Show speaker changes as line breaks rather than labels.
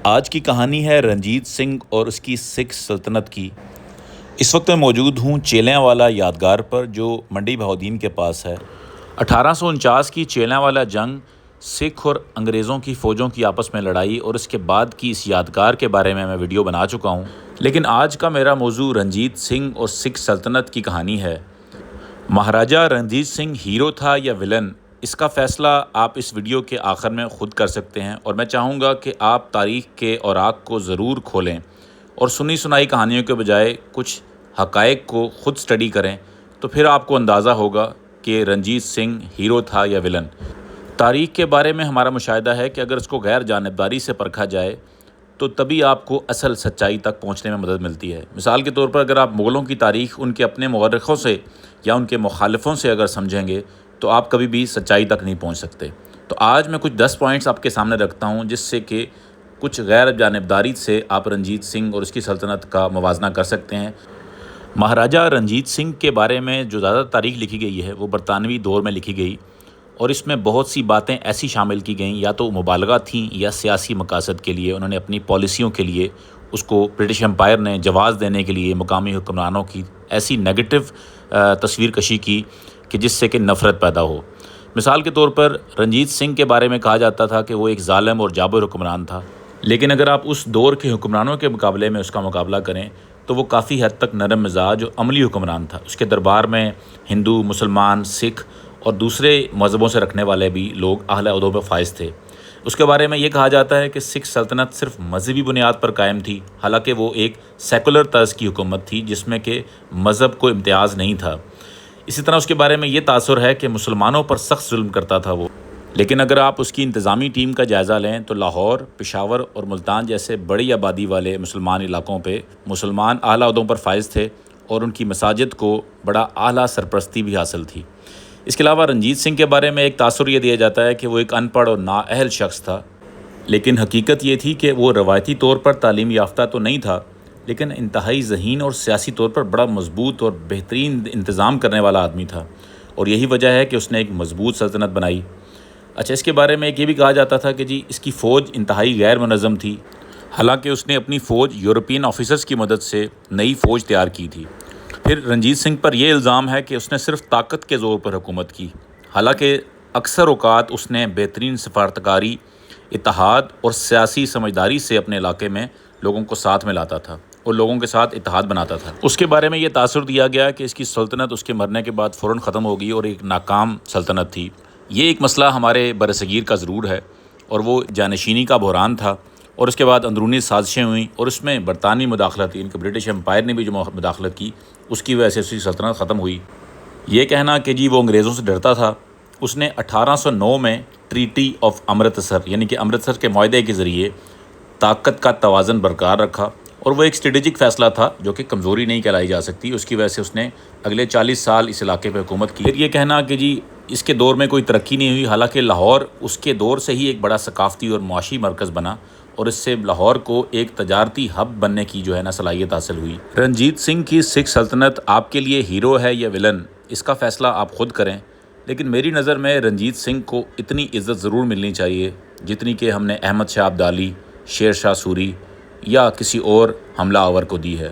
آج کی کہانی ہے رنجیت سنگھ اور اس کی سکھ سلطنت کی۔ اس وقت میں موجود ہوں چیلیاں والا یادگار پر جو منڈی بہاؤدین کے پاس ہے۔ 1849 کی چیلیاں والا جنگ سکھ اور انگریزوں کی فوجوں کی آپس میں لڑائی اور اس کے بعد کی اس یادگار کے بارے میں ویڈیو بنا چکا ہوں، لیکن آج کا میرا موضوع رنجیت سنگھ اور سکھ سلطنت کی کہانی ہے۔ مہاراجہ رنجیت سنگھ ہیرو تھا یا ویلن، اس کا فیصلہ آپ اس ویڈیو کے آخر میں خود کر سکتے ہیں، اور میں چاہوں گا کہ آپ تاریخ کے اوراق کو ضرور کھولیں اور سنی سنائی کہانیوں کے بجائے کچھ حقائق کو خود سٹڈی کریں، تو پھر آپ کو اندازہ ہوگا کہ رنجیت سنگھ ہیرو تھا یا ویلن۔ تاریخ کے بارے میں ہمارا مشاہدہ ہے کہ اگر اس کو غیر جانبداری سے پرکھا جائے تو تبھی آپ کو اصل سچائی تک پہنچنے میں مدد ملتی ہے۔ مثال کے طور پر اگر آپ مغلوں کی تاریخ ان کے اپنے مورخوں سے یا ان کے مخالفوں سے اگر سمجھیں گے تو آپ کبھی بھی سچائی تک نہیں پہنچ سکتے۔ تو آج میں کچھ 10 پوائنٹس آپ کے سامنے رکھتا ہوں جس سے کہ کچھ غیر جانبداری سے آپ رنجیت سنگھ اور اس کی سلطنت کا موازنہ کر سکتے ہیں۔ مہاراجہ رنجیت سنگھ کے بارے میں جو زیادہ تاریخ لکھی گئی ہے وہ برطانوی دور میں لکھی گئی، اور اس میں بہت سی باتیں ایسی شامل کی گئیں یا تو مبالغہ تھیں یا سیاسی مقاصد کے لیے انہوں نے اپنی پالیسیوں کے لیے اس کو برٹش امپائر نے جواز دینے کے لیے مقامی حکمرانوں کی ایسی نیگیٹو تصویر کشی کی کہ جس سے کہ نفرت پیدا ہو۔ مثال کے طور پر رنجیت سنگھ کے بارے میں کہا جاتا تھا کہ وہ ایک ظالم اور جابر حکمران تھا، لیکن اگر آپ اس دور کے حکمرانوں کے مقابلے میں اس کا مقابلہ کریں تو وہ کافی حد تک نرم مزاج اور عملی حکمران تھا۔ اس کے دربار میں ہندو، مسلمان، سکھ اور دوسرے مذہبوں سے رکھنے والے بھی لوگ اعلیٰ عہدوں پر فائز تھے۔ اس کے بارے میں یہ کہا جاتا ہے کہ سکھ سلطنت صرف مذہبی بنیاد پر قائم تھی، حالانکہ وہ ایک سیکولر طرز کی حکومت تھی جس میں کہ مذہب کو امتیاز نہیں تھا۔ اسی طرح اس کے بارے میں یہ تاثر ہے کہ مسلمانوں پر سخت ظلم کرتا تھا وہ، لیکن اگر آپ اس کی انتظامی ٹیم کا جائزہ لیں تو لاہور، پشاور اور ملتان جیسے بڑی آبادی والے مسلمان علاقوں پہ مسلمان اعلیٰ عہدوں پر فائز تھے اور ان کی مساجد کو بڑا اعلیٰ سرپرستی بھی حاصل تھی۔ اس کے علاوہ رنجیت سنگھ کے بارے میں ایک تاثر یہ دیا جاتا ہے کہ وہ ایک ان پڑھ اور نااہل شخص تھا، لیکن حقیقت یہ تھی کہ وہ روایتی طور پر تعلیم یافتہ تو نہیں تھا، لیکن انتہائی ذہین اور سیاسی طور پر بڑا مضبوط اور بہترین انتظام کرنے والا آدمی تھا، اور یہی وجہ ہے کہ اس نے ایک مضبوط سلطنت بنائی۔ اچھا، اس کے بارے میں ایک یہ بھی کہا جاتا تھا کہ اس کی فوج انتہائی غیر منظم تھی، حالانکہ اس نے اپنی فوج یورپین آفیسرز کی مدد سے نئی فوج تیار کی تھی۔ پھر رنجیت سنگھ پر یہ الزام ہے کہ اس نے صرف طاقت کے زور پر حکومت کی، حالانکہ اکثر اوقات اس نے بہترین سفارتکاری، اتحاد اور سیاسی سمجھداری سے اپنے علاقے میں لوگوں کو ساتھ میں لاتا تھا اور لوگوں کے ساتھ اتحاد بناتا تھا۔ اس کے بارے میں یہ تاثر دیا گیا کہ اس کی سلطنت اس کے مرنے کے بعد فوراً ختم ہو گئی اور ایک ناکام سلطنت تھی۔ یہ ایک مسئلہ ہمارے برصغیر کا ضرور ہے، اور وہ جانشینی کا بحران تھا، اور اس کے بعد اندرونی سازشیں ہوئیں اور اس میں برطانوی مداخلت، ان کے برٹش امپائر نے بھی جو مداخلت کی، اس کی وجہ سے اس کی سلطنت ختم ہوئی۔ یہ کہنا کہ وہ انگریزوں سے ڈرتا تھا، اس نے 1809 میں ٹریٹی آف امرتسر یعنی کہ امرتسر کے معاہدے کے ذریعے طاقت کا توازن برقرار رکھا، اور وہ ایک اسٹریٹجک فیصلہ تھا جو کہ کمزوری نہیں کہلائی جا سکتی۔ اس کی وجہ سے اس نے اگلے 40 سال اس علاقے پہ حکومت کی۔ پھر یہ کہنا کہ اس کے دور میں کوئی ترقی نہیں ہوئی، حالانکہ لاہور اس کے دور سے ہی ایک بڑا ثقافتی اور معاشی مرکز بنا، اور اس سے لاہور کو ایک تجارتی ہب بننے کی صلاحیت حاصل ہوئی۔ رنجیت سنگھ کی سکھ سلطنت آپ کے لیے ہیرو ہے یا ویلن، اس کا فیصلہ آپ خود کریں، لیکن میری نظر میں رنجیت سنگھ کو اتنی عزت ضرور ملنی چاہیے جتنی کہ ہم نے احمد شاہ ابدالی، شیر شاہ سوری یا کسی اور حملہ آور کو دی ہے۔